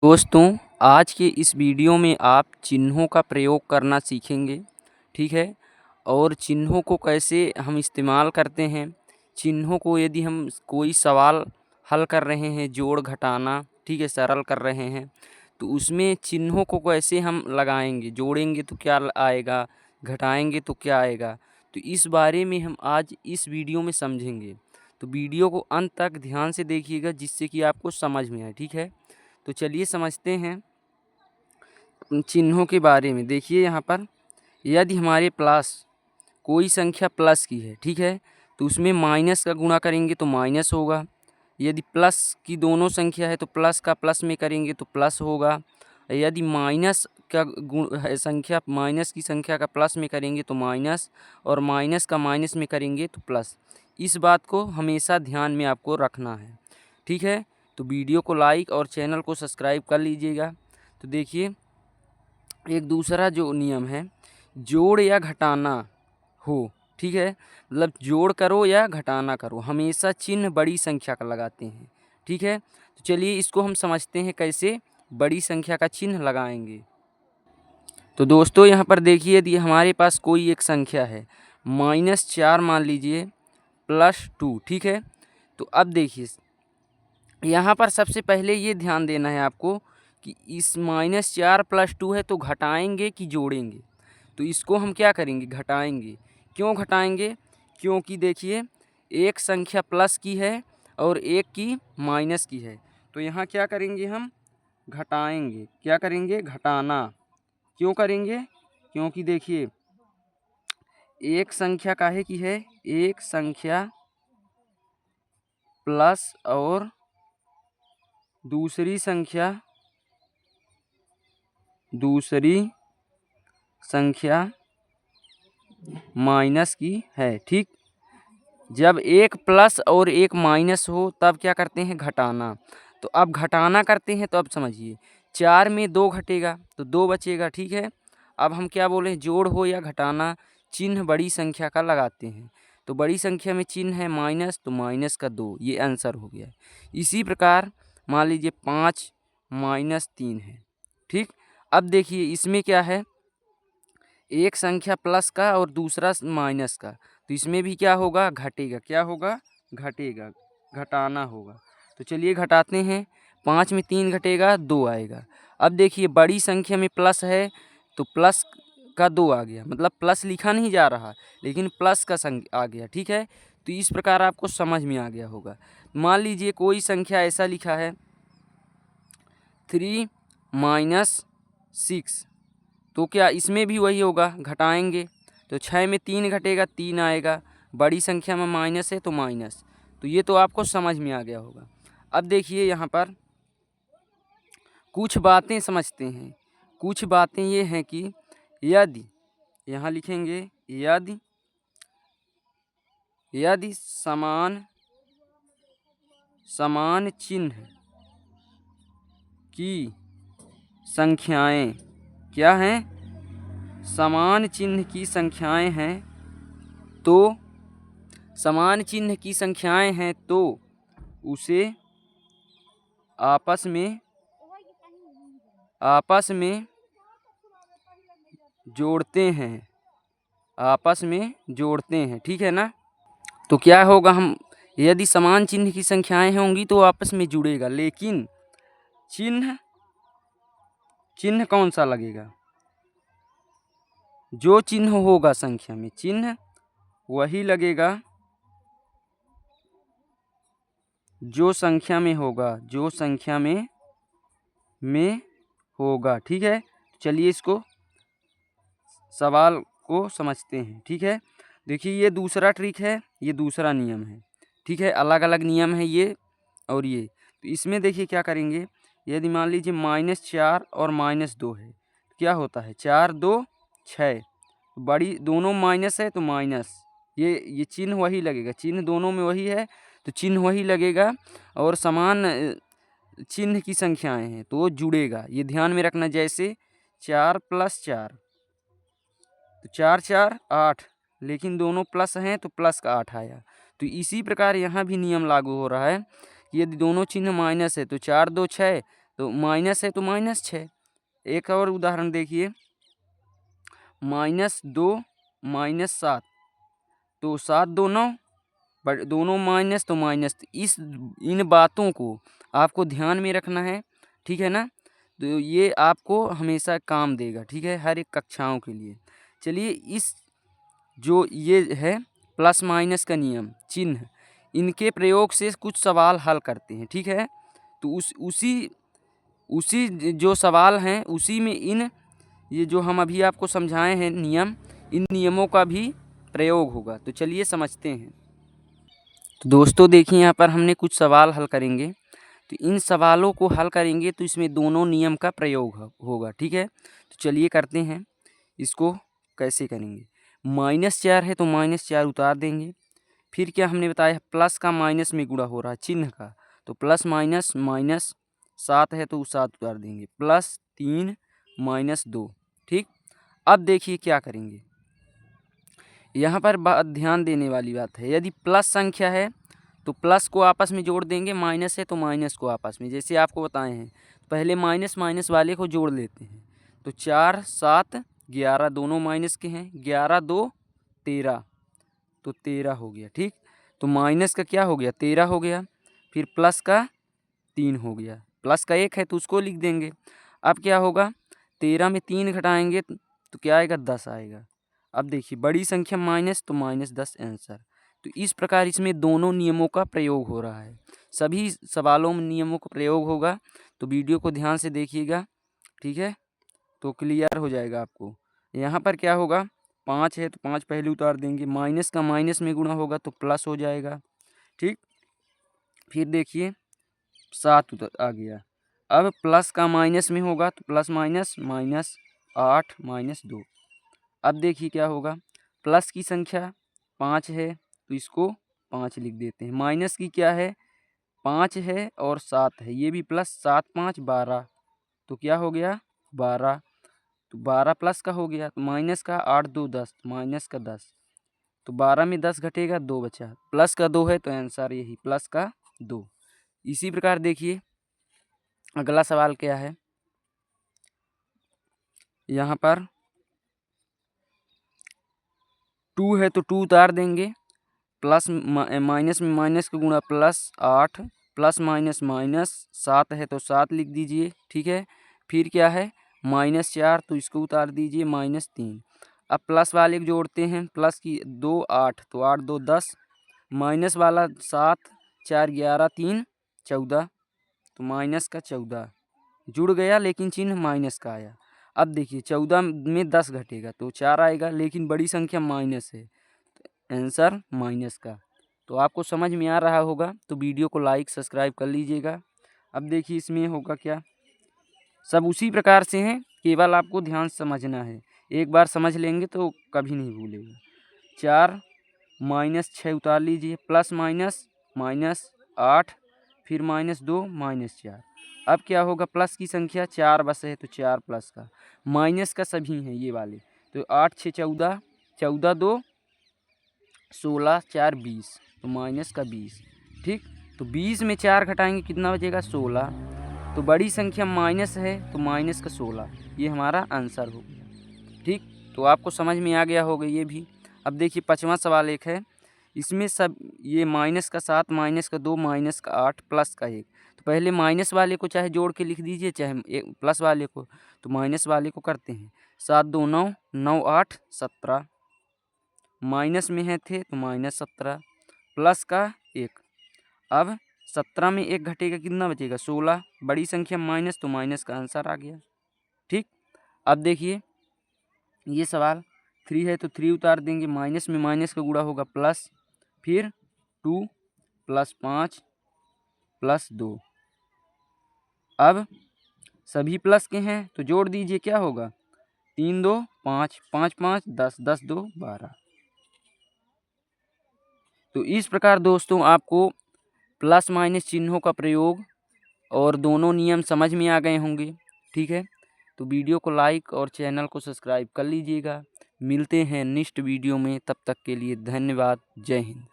दोस्तों, आज के इस वीडियो में आप चिन्हों का प्रयोग करना सीखेंगे, ठीक है? और चिन्हों को कैसे हम इस्तेमाल करते हैं, चिन्हों को यदि हम कोई सवाल हल कर रहे हैं, जोड़ घटाना, ठीक है, सरल कर रहे हैं, तो उसमें चिन्हों को कैसे हम लगाएंगे, जोड़ेंगे तो क्या आएगा, घटाएंगे तो क्या आएगा, तो इस बारे में हम आज इस वीडियो में समझेंगे। तो वीडियो को अंत तक ध्यान से देखिएगा जिससे कि आपको समझ में आए, ठीक है? तो चलिए समझते हैं चिन्हों के बारे में। देखिए यहाँ पर यदि हमारे प्लस कोई संख्या प्लस की है, ठीक है, तो उसमें माइनस का गुणा करेंगे तो माइनस होगा। यदि प्लस की दोनों संख्या है तो प्लस का प्लस में करेंगे तो प्लस होगा। यदि माइनस का गुण है संख्या, माइनस की संख्या का प्लस में करेंगे तो माइनस, और माइनस का माइनस में करेंगे तो प्लस। इस बात को हमेशा ध्यान में आपको रखना है, ठीक है? तो वीडियो को लाइक और चैनल को सब्सक्राइब कर लीजिएगा। तो देखिए एक दूसरा जो नियम है, जोड़ या घटाना हो, ठीक है, मतलब जोड़ करो या घटाना करो, हमेशा चिन्ह बड़ी संख्या का लगाते हैं, ठीक है? तो चलिए इसको हम समझते हैं कैसे बड़ी संख्या का चिन्ह लगाएंगे। तो दोस्तों यहाँ पर देखिए यदि हमारे पास कोई एक संख्या है -4 मान लीजिए +2, ठीक है? तो अब देखिए यहाँ पर सबसे पहले ये ध्यान देना है आपको कि इस -4 + 2 है तो घटाएंगे कि जोड़ेंगे। तो इसको हम क्या करेंगे, घटाएंगे। क्यों घटाएंगे? क्योंकि देखिए एक संख्या प्लस की है और एक की माइनस की है, तो यहाँ क्या करेंगे, हम घटाएंगे। क्या करेंगे? घटाना। क्यों करेंगे? क्योंकि देखिए एक संख्या काहे की है, एक संख्या प्लस और दूसरी संख्या माइनस की है, ठीक? जब एक प्लस और एक माइनस हो तब क्या करते हैं, घटाना। तो अब घटाना करते हैं तो अब समझिए 4 में 2 घटेगा तो 2 बचेगा, ठीक है? अब हम क्या बोले, जोड़ हो या घटाना, चिन्ह बड़ी संख्या का लगाते हैं। तो बड़ी संख्या में चिन्ह है माइनस, तो माइनस का 2, ये आंसर हो गया। इसी प्रकार मान लीजिए 5 - 3 है, ठीक? अब देखिए इसमें क्या है, एक संख्या प्लस का और दूसरा माइनस का, तो इसमें भी क्या होगा, घटेगा। क्या होगा? घटेगा, घटाना होगा। तो चलिए घटाते हैं। 5 में 3 घटेगा, 2 आएगा। अब देखिए बड़ी संख्या में प्लस है तो प्लस का 2 आ गया, मतलब प्लस लिखा नहीं जा रहा लेकिन प्लस का आ गया, ठीक है? तो इस प्रकार आपको समझ में आ गया होगा। मान लीजिए कोई संख्या ऐसा लिखा है 3 - 6, तो क्या इसमें भी वही होगा, घटाएंगे। तो 6 में 3 घटेगा, 3 आएगा। बड़ी संख्या में माइनस है तो माइनस। तो ये तो आपको समझ में आ गया होगा। अब देखिए यहाँ पर कुछ बातें समझते हैं। कुछ बातें ये हैं कि यदि यहाँ लिखेंगे, यदि यदि समान चिन्ह की संख्याएं क्या हैं, समान चिन्ह की संख्याएं हैं, तो समान चिन्ह की संख्याएं हैं तो उसे आपस में जोड़ते हैं, आपस में जोड़ते हैं, ठीक है ना? तो क्या होगा, हम यदि समान चिन्ह की संख्याएं होंगी तो आपस में जुड़ेगा, लेकिन चिन्ह कौन सा लगेगा, जो चिन्ह होगा संख्या में चिन्ह वही लगेगा जो संख्या में होगा, जो संख्या में होगा, ठीक है? चलिए इसको सवाल को समझते हैं, ठीक है? देखिए ये दूसरा ट्रिक है, ये दूसरा नियम है, ठीक है? अलग अलग नियम है ये और ये। तो इसमें देखिए क्या करेंगे, यदि मान लीजिए -4 और -2 है, तो क्या होता है, 4 2 6, बड़ी दोनों माइनस है तो माइनस, ये चिन्ह वही लगेगा, चिन्ह दोनों में वही है तो चिन्ह वही लगेगा, और समान चिन्ह की संख्याएं हैं तो वो जुड़ेगा, ये ध्यान में रखना। जैसे 4 + 4, तो 4 4 8, लेकिन दोनों प्लस हैं तो प्लस का 8 आया। तो इसी प्रकार यहाँ भी नियम लागू हो रहा है कि यदि दोनों चिन्ह माइनस है तो 4 2 6, तो माइनस है तो -6। एक और उदाहरण देखिए, -2 -7, तो 7 2 9, बट दोनों माइनस तो माइनस। इन बातों को आपको ध्यान में रखना है, ठीक है ना। तो ये आपको हमेशा काम देगा, ठीक है, हर एक कक्षाओं के लिए। चलिए, इस जो ये है प्लस माइनस का नियम, चिन्ह, इनके प्रयोग से कुछ सवाल हल करते हैं, ठीक है। तो उसी जो सवाल हैं उसी में ये जो हम अभी आपको समझाए हैं नियम, इन नियमों का भी प्रयोग होगा। तो चलिए समझते हैं। तो दोस्तों देखिए, यहाँ पर हमने कुछ सवाल हल करेंगे। तो इन सवालों को हल करेंगे तो इसमें दोनों नियम का प्रयोग होगा, ठीक है। तो चलिए करते हैं। इसको कैसे करेंगे? -4 है तो -4 उतार देंगे। फिर क्या हमने बताया, प्लस का माइनस में गुणा हो रहा है चिन्ह का, तो प्लस माइनस माइनस, 7 है तो 7 उतार देंगे, +3 -2, ठीक। अब देखिए क्या करेंगे, यहाँ पर ध्यान देने वाली बात है। यदि प्लस संख्या है तो प्लस को आपस में जोड़ देंगे, माइनस है तो माइनस को आपस में, जैसे आपको बताए हैं। पहले माइनस माइनस वाले को जोड़ लेते हैं। तो 4 7 11, दोनों माइनस के हैं, 11 2 13, तो 13 हो गया, ठीक। तो माइनस का क्या हो गया, 13 हो गया। फिर प्लस का 3 हो गया, प्लस का 1 है तो उसको लिख देंगे। अब क्या होगा, 13 में 3 घटाएंगे तो क्या आएगा, 10 आएगा। अब देखिए, बड़ी संख्या माइनस तो -10 आंसर। तो इस प्रकार इसमें दोनों नियमों का प्रयोग हो रहा है। सभी सवालों में नियमों का प्रयोग होगा, तो वीडियो को ध्यान से देखिएगा, ठीक है, तो क्लियर हो जाएगा आपको। यहाँ पर क्या होगा, 5 है तो 5 पहले उतार देंगे, माइनस का माइनस में गुणा होगा तो प्लस हो जाएगा, ठीक। फिर देखिए 7 उतर आ गया। अब प्लस का माइनस में होगा तो प्लस माइनस -8 -2। अब देखिए क्या होगा, प्लस की संख्या 5 है तो इसको 5 लिख देते हैं। माइनस की क्या है, 5 है और 7 है, ये भी प्लस, 7 5 12, तो क्या हो गया 12। तो 12 प्लस का हो गया, तो माइनस का 8 2 10, माइनस का 10, तो 12 में 10 घटेगा, 2 बचा, प्लस का 2 है तो आंसर यही प्लस का 2। इसी प्रकार देखिए अगला सवाल क्या है, यहाँ पर 2 है तो 2 उतार देंगे, प्लस माइनस में माइनस का गुणा +8, प्लस माइनस माइनस, 7 है तो 7 लिख दीजिए, ठीक है। फिर क्या है, -4 तो इसको उतार दीजिए, -3। अब प्लस वाले को जोड़ते हैं, प्लस की 2 8, तो 8 2 10, माइनस वाला 7 4 11 3 14, तो माइनस का 14 जुड़ गया, लेकिन चिन्ह माइनस का आया। अब देखिए 14 में 10 घटेगा तो 4 आएगा, लेकिन बड़ी संख्या माइनस है, आंसर माइनस का। तो आपको समझ में आ रहा होगा, तो वीडियो को लाइक सब्सक्राइब कर लीजिएगा। अब देखिए इसमें होगा क्या, सब उसी प्रकार से हैं, केवल आपको ध्यान से समझना है। एक बार समझ लेंगे तो कभी नहीं भूलेगा। 4 -6 उतार लीजिए, प्लस माइनस -8, फिर -2 -4। अब क्या होगा, प्लस की संख्या 4 बस है तो 4 प्लस का, माइनस का सभी हैं ये वाले, तो 8 6 14, 14 2 16, 4 20, तो माइनस का 20, ठीक। तो 20 में 4 घटाएंगे कितना बचेगा, 16। तो बड़ी संख्या माइनस है तो माइनस का 16, ये हमारा आंसर हो गया, ठीक। तो आपको समझ में आ गया होगा ये भी। अब देखिए 5वां सवाल एक है, इसमें सब ये -7, -2, -8, प्लस का 1। तो पहले माइनस वाले को चाहे जोड़ के लिख दीजिए, चाहे प्लस वाले को। तो माइनस वाले को करते हैं, 7 2 9, 9 8 17, माइनस में है थे तो -17, प्लस का 1। अब 17 में 1 घटेगा कितना बचेगा, 16, बड़ी संख्या माइनस तो माइनस का आंसर आ गया, ठीक। अब देखिए ये सवाल 3 है तो 3 उतार देंगे, माइनस में माइनस का गुणा होगा प्लस, फिर 2 + 5 + 2। अब सभी प्लस के हैं तो जोड़ दीजिए, क्या होगा, 3 2 5, 5 5 10, 10 2 12। तो इस प्रकार दोस्तों आपको प्लस माइनस चिन्हों का प्रयोग और दोनों नियम समझ में आ गए होंगे, ठीक है। तो वीडियो को लाइक और चैनल को सब्सक्राइब कर लीजिएगा। मिलते हैं नेक्स्ट वीडियो में, तब तक के लिए धन्यवाद। जय हिंद।